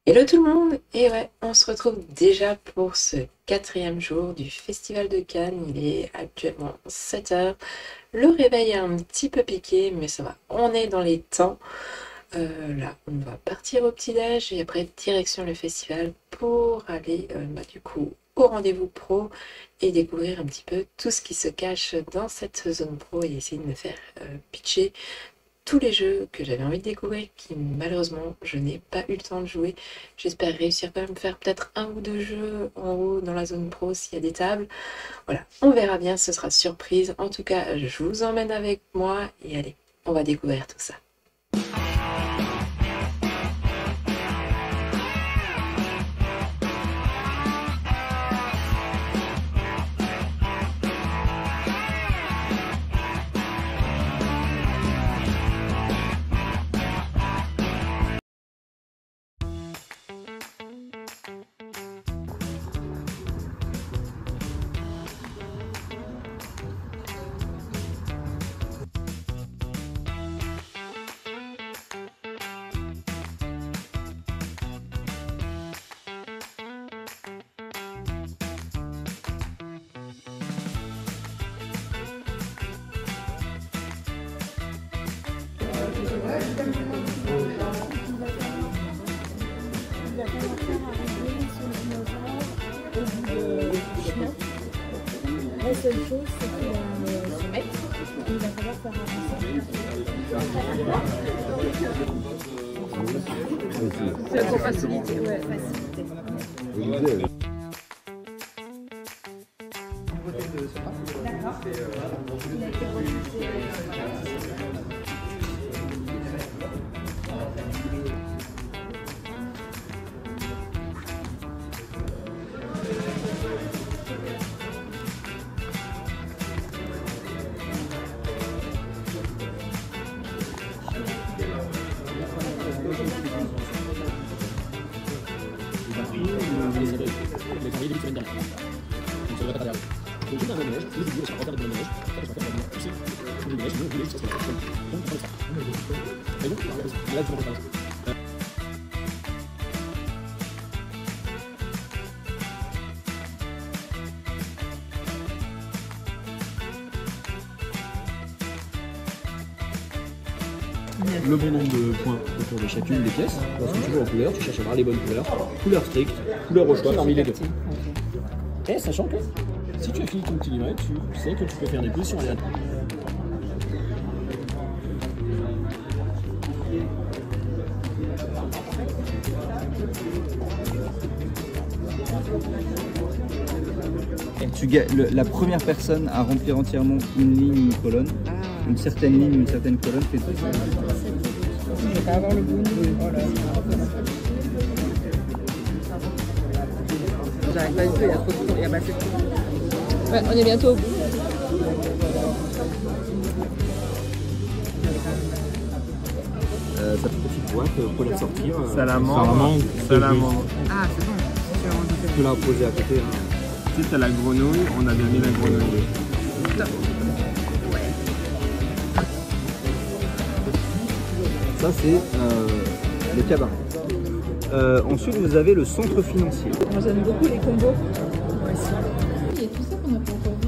Hello tout le monde! Et ouais, on se retrouve déjà pour ce quatrième jour du Festival de Cannes. Il est actuellement 7 heures. Le réveil est un petit peu piqué, mais ça va, on est dans les temps. Là, on va partir au petit-déj et après direction le festival pour aller du coup au rendez-vous pro et découvrir un petit peu tout ce qui se cache dans cette zone pro et essayer de me faire pitcher tous les jeux que j'avais envie de découvrir, qui malheureusement je n'ai pas eu le temps de jouer. J'espère réussir quand même faire peut-être un ou deux jeux en haut dans la zone pro s'il y a des tables. Voilà, on verra bien, ce sera surprise. En tout cas, je vous emmène avec moi et allez, on va découvrir tout ça. La seule chose, c'est qu'il va se mettre, il va falloir faire avancer. C'est pour faciliter, ouais, faciliter. D'accord. Il a été refusé. Le bon nombre de points autour de chacune des pièces. Lorsque tu joues en couleur, tu cherches à avoir les bonnes couleurs. Couleur stricte, couleur au choix parmi les deux. Et sachant que si tu as fini ton petit livret, tu sais que tu peux faire des positions aléatoires. La première personne à remplir entièrement une ligne, une colonne, une certaine ligne, une certaine colonne fait tout. Je vais pas avoir le bon niveau. Oh là. J'arrive pas du tout, il y a trop de temps, il y a pas assez de temps. Ouais, on est bientôt au bout. Cette petite boîte pour la sortir. Salamandre. Ah, c'est bon. Tu peux la poser à côté. Si t'as la grenouille, on a donné la grenouille. Top. Ouais. Ça c'est le cabaret. Ensuite vous avez le centre financier. Moi j'aime beaucoup les combos. Ouais, il y a tout ça qu'on n'a pas encore vu.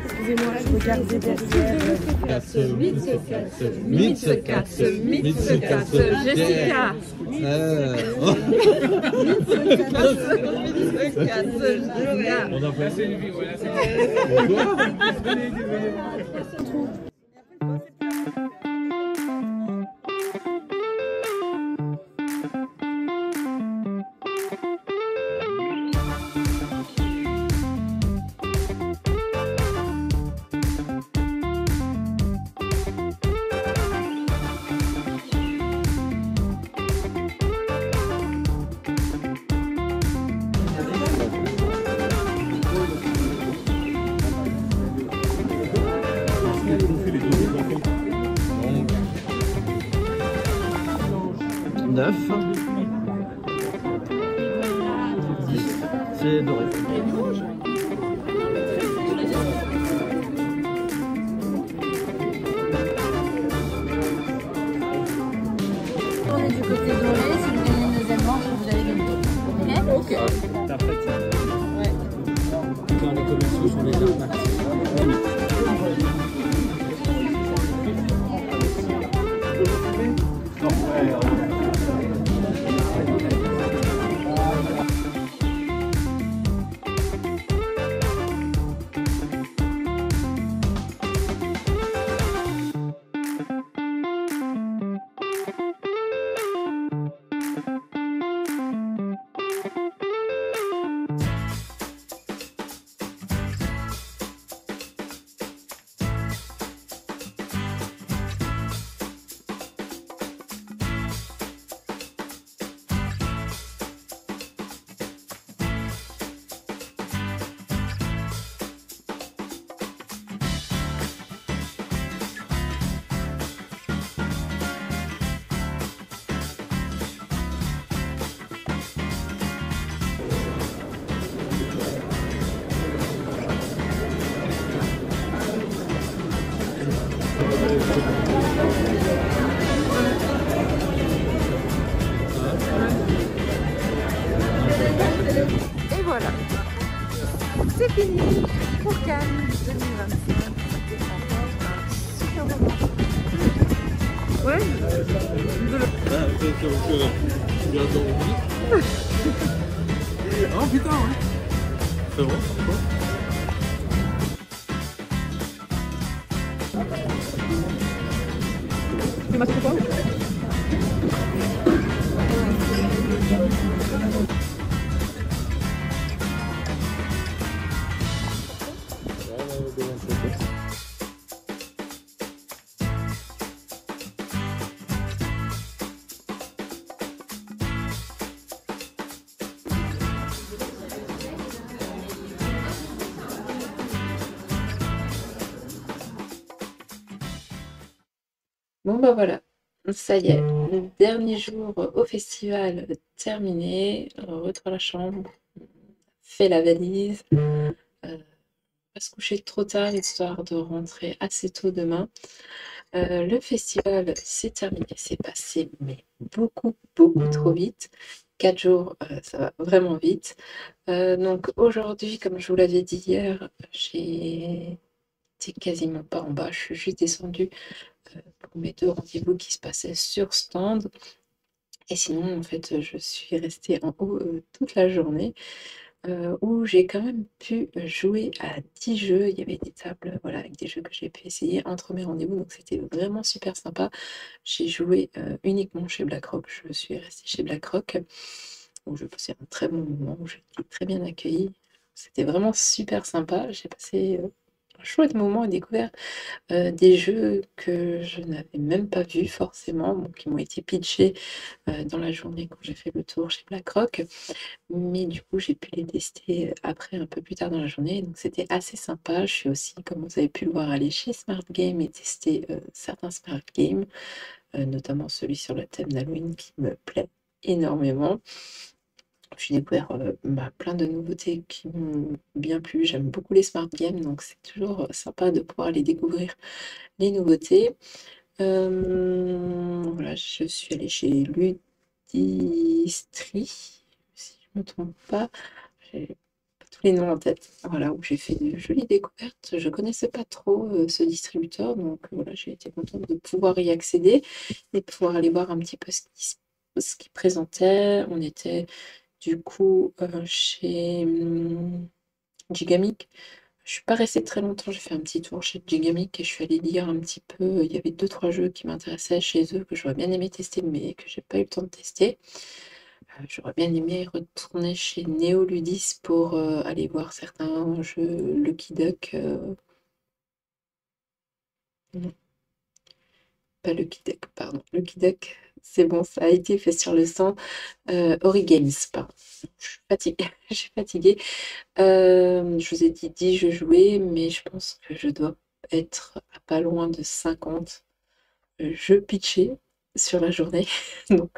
Excusez-moi, je regardais derrière. Mythe se casse, Jessica. On a passé une vie, voilà. Neuf. C'est doré. Tournez du côté doré, si vous gagnez une deuxième manche, vous allez gagner. Ok. T'as fait. Ouais. Quand les commerciaux sont déjà partis. Et voilà, c'est fini pour Cannes 2025. C'était encore un super moment. Ouais, Oh putain, ouais. C'est bon, tu m'as trouvé quoi? Bon bah voilà, ça y est, le dernier jour au festival terminé, retour à la chambre, fait la valise, pas se coucher trop tard histoire de rentrer assez tôt demain. Le festival s'est terminé, c'est passé mais beaucoup trop vite. 4 jours, ça va vraiment vite. Donc aujourd'hui, comme je vous l'avais dit hier, j'étais quasiment pas en bas, je suis juste descendue pour mes 2 rendez-vous qui se passaient sur stand. Et sinon, en fait, je suis restée en haut toute la journée, où j'ai quand même pu jouer à 10 jeux. Il y avait des tables, voilà, avec des jeux que j'ai pu essayer entre mes rendez-vous, donc c'était vraiment super sympa. J'ai joué uniquement chez BlackRock, je suis restée chez BlackRock, où je passais un très bon moment, où j'ai été très bien accueillie. C'était vraiment super sympa. J'ai passé un chouette moment et découvert des jeux que je n'avais même pas vus forcément, bon, qui m'ont été pitchés dans la journée quand j'ai fait le tour chez BlackRock. Mais du coup, j'ai pu les tester après, un peu plus tard dans la journée. Donc c'était assez sympa. Je suis aussi, comme vous avez pu le voir, allée chez Smart Game et tester certains Smart Games, notamment celui sur le thème d'Halloween qui me plaît énormément. J'ai découvert plein de nouveautés qui m'ont bien plu. J'aime beaucoup les Smart Games, donc c'est toujours sympa de pouvoir les découvrir, les nouveautés. Voilà, je suis allée chez Ludistri, si je je me trompe pas. J'ai pas tous les noms en tête. Voilà, où j'ai fait de jolies découvertes. Je connaissais pas trop ce distributeur, donc voilà, j'ai été contente de pouvoir y accéder et de pouvoir aller voir un petit peu ce qu'il présentait. On était du coup chez Gigamic. Je suis pas restée très longtemps, j'ai fait un petit tour chez Gigamic et je suis allée lire un petit peu. Il y avait 2-3 jeux qui m'intéressaient chez eux que j'aurais bien aimé tester, mais que j'ai pas eu le temps de tester. J'aurais bien aimé retourner chez Néoludis pour aller voir certains jeux Lucky Duck. Non, pas Lucky Duck, pardon. Lucky Duck, c'est bon, ça a été fait sur le sang. Ori Games, pardon. Je suis fatiguée. Je suis fatiguée. Je vous ai dit 10 jeux joués, mais je pense que je dois être à pas loin de 50 jeux pitchés sur la journée. Donc,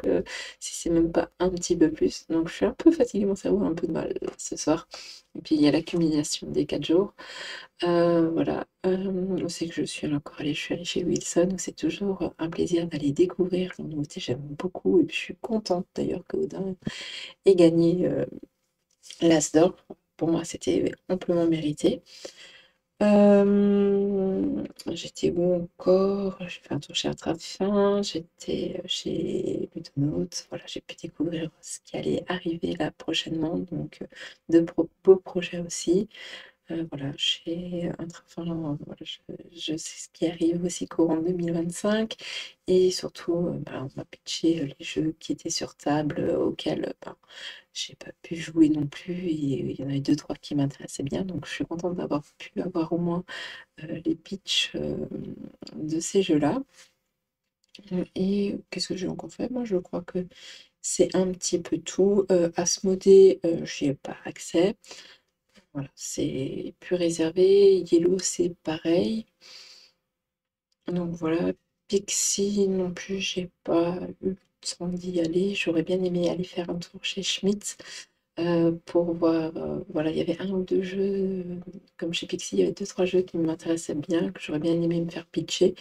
si c'est même pas un petit peu plus. Donc, je suis un peu fatiguée, mon cerveau a un peu de mal ce soir. Et puis, il y a l'accumulation des 4 jours. Voilà. On sait que je suis allée chez Wilson, où c'est toujours un plaisir d'aller découvrir la nouveauté. J'aime beaucoup. Et puis, je suis contente d'ailleurs que Odin ait gagné l'As d'or. Pour moi, c'était amplement mérité. J'étais où encore? J'ai fait un tour chez Attrapfin, j'étais chez Ludonaut. Voilà, j'ai pu découvrir ce qui allait arriver là prochainement, donc de beaux projets aussi. Voilà, chez Intrafin, voilà, je sais ce qui arrive aussi courant 2025 et surtout, on m'a pitché les jeux qui étaient sur table auxquels j'ai pas pu jouer non plus et il y en avait 2-3 qui m'intéressaient bien, donc je suis contente d'avoir pu avoir au moins les pitchs de ces jeux-là. Et qu'est-ce que j'ai encore fait? Moi, je crois que c'est un petit peu tout. Asmodée, j'y ai pas accès. Voilà, c'est plus réservé. Yellow, c'est pareil. Donc voilà, Pixie non plus, j'ai pas eu le temps d'y aller. J'aurais bien aimé aller faire un tour chez Schmitt pour voir. Voilà, il y avait un ou deux jeux, comme chez Pixie, il y avait 2-3 jeux qui m'intéressaient bien, que j'aurais bien aimé me faire pitcher,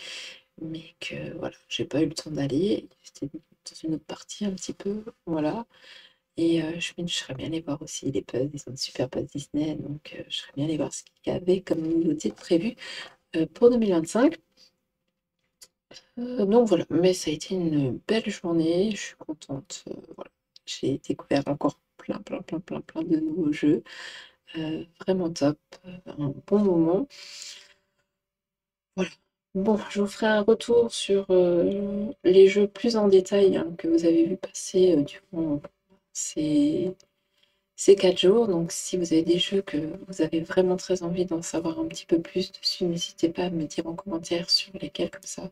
mais que voilà, j'ai pas eu le temps d'aller. C'était dans une autre partie un petit peu, voilà. Et Schmitt, je serais bien allée voir aussi les puzzles, ils ont une super puzzle Disney, donc je serais bien allée voir ce qu'il y avait comme nouveauté prévue pour 2025. Donc voilà, mais ça a été une belle journée, je suis contente. Voilà. J'ai découvert encore plein de nouveaux jeux. Vraiment top, un bon moment. Voilà. Bon, je vous ferai un retour sur les jeux plus en détail hein, que vous avez vu passer durant ces 4 jours. Donc, si vous avez des jeux que vous avez vraiment très envie d'en savoir un petit peu plus dessus, n'hésitez pas à me dire en commentaire sur lesquels, comme ça.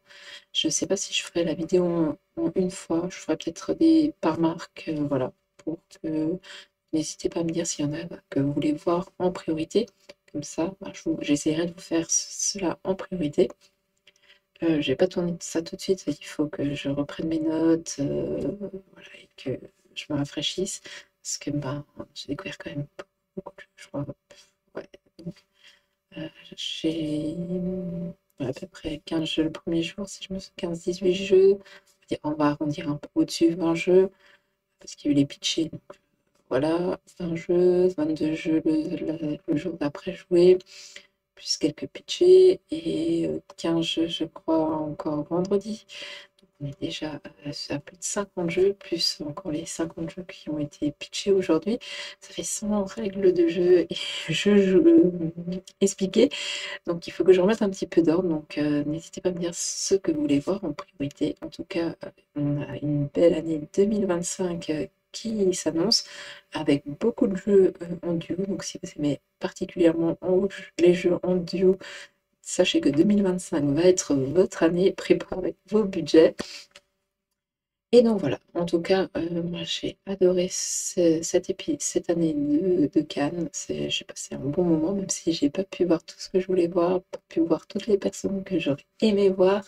Je ne sais pas si je ferai la vidéo en une fois. Je ferai peut-être des par marque, voilà. Pour que n'hésitez pas à me dire s'il y en a que vous voulez voir en priorité. Comme ça, j'essaierai de vous faire cela en priorité. Je n'ai pas tourné ça tout de suite. Il faut que je reprenne mes notes, voilà, et que je me rafraîchisse. Parce que j'ai découvert quand même beaucoup de jeux, je crois. Ouais. Donc, j'ai à peu près 15 jeux le premier jour, si je me souviens, 15-18 jeux. On va arrondir un peu au-dessus, 20 jeux, parce qu'il y a eu les pitchés. Donc, voilà, 20 jeux, 22 jeux le jour d'après jouer, plus quelques pitchés, et 15 jeux, je crois, encore vendredi. On est déjà à plus de 50 jeux, plus encore les 50 jeux qui ont été pitchés aujourd'hui. Ça fait 100 règles de jeu et jeux expliqués. Donc il faut que je remette un petit peu d'ordre. Donc n'hésitez pas à me dire ce que vous voulez voir en priorité. En tout cas, on a une belle année 2025 qui s'annonce avec beaucoup de jeux en duo. Donc si vous aimez particulièrement les jeux en duo, sachez que 2025 va être votre année, préparez vos budgets. Et donc voilà, en tout cas, moi j'ai adoré cette année de Cannes. J'ai passé un bon moment, même si j'ai pas pu voir tout ce que je voulais voir, pas pu voir toutes les personnes que j'aurais aimé voir.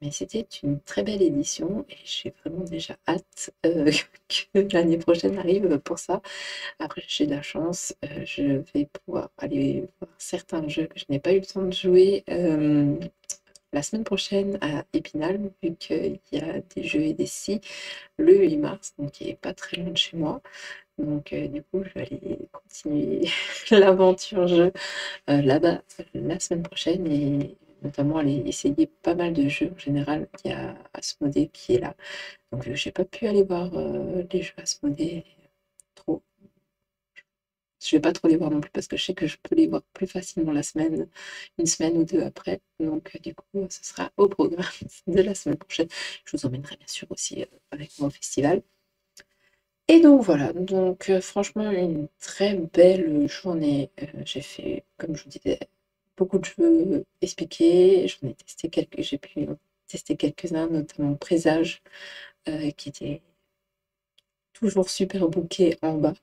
Mais c'était une très belle édition et j'ai vraiment déjà hâte que l'année prochaine arrive pour ça. Après, j'ai de la chance, je vais pouvoir aller voir certains jeux que je n'ai pas eu le temps de jouer la semaine prochaine à Épinal, vu qu'il y a des jeux et des scies le 8 mars, donc il n'est pas très loin de chez moi. Donc du coup, je vais aller continuer l'aventure jeu là-bas la semaine prochaine et notamment aller essayer pas mal de jeux. En général, il y a Asmodée qui est là. Donc j'ai pas pu aller voir les jeux Asmodée trop. Je vais pas trop les voir non plus parce que je sais que je peux les voir plus facilement la semaine, une semaine ou deux après. Donc du coup, ce sera au programme de la semaine prochaine. Je vous emmènerai bien sûr aussi avec moi au festival. Et donc voilà, donc franchement une très belle journée. J'ai fait, comme je vous disais, beaucoup de jeux expliqués. J'en ai testé quelques, j'ai pu tester quelques-uns, notamment Présage, qui était toujours super booké en bas.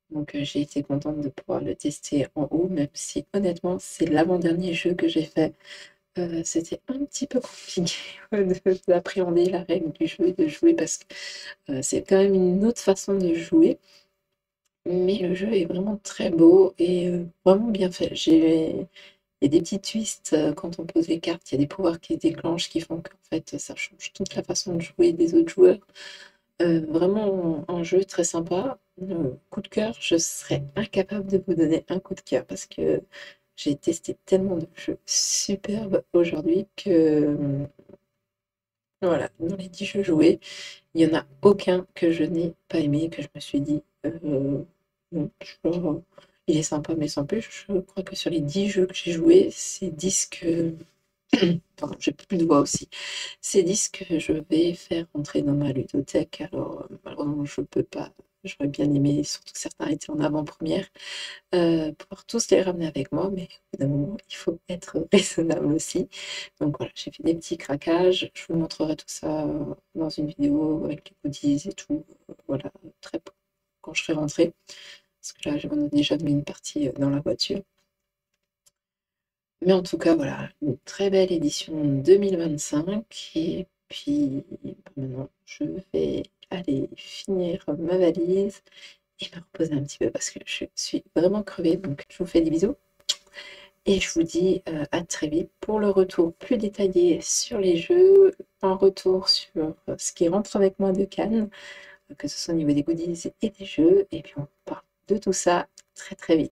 Donc j'ai été contente de pouvoir le tester en haut, même si honnêtement c'est l'avant-dernier jeu que j'ai fait. C'était un petit peu compliqué d'appréhender la règle du jeu et de jouer parce que c'est quand même une autre façon de jouer. Mais le jeu est vraiment très beau et vraiment bien fait. Il y a des petits twists quand on pose les cartes, il y a des pouvoirs qui se déclenchent qui font qu'en fait ça change toute la façon de jouer des autres joueurs. Vraiment un jeu très sympa. Coup de cœur, je serais incapable de vous donner un coup de cœur parce que j'ai testé tellement de jeux superbes aujourd'hui que voilà, dans les 10 jeux joués, il n'y en a aucun que je n'ai pas aimé, que je me suis dit non, genre, il est sympa mais sans plus. Je crois que sur les 10 jeux que j'ai joués, c'est 10 que pardon, j'ai plus de voix aussi. C'est 10 que je vais faire entrer dans ma ludothèque. Alors, malheureusement, je peux pas. J'aurais bien aimé, surtout que certains étaient en avant-première, pouvoir tous les ramener avec moi, mais au bout d'un moment, il faut être raisonnable aussi. Donc voilà, j'ai fait des petits craquages. Je vous montrerai tout ça dans une vidéo avec les goodies et tout. Voilà, quand je serai rentrée. Parce que là, j'en ai déjà mis une partie dans la voiture. Mais en tout cas, voilà, une très belle édition 2025. Et puis, maintenant, je vais aller finir ma valise et me reposer un petit peu parce que je suis vraiment crevée. Donc, je vous fais des bisous. Et je vous dis à très vite pour le retour plus détaillé sur les jeux, un retour sur ce qui rentre avec moi de Cannes, que ce soit au niveau des goodies et des jeux. Et puis, on parle de tout ça très très vite.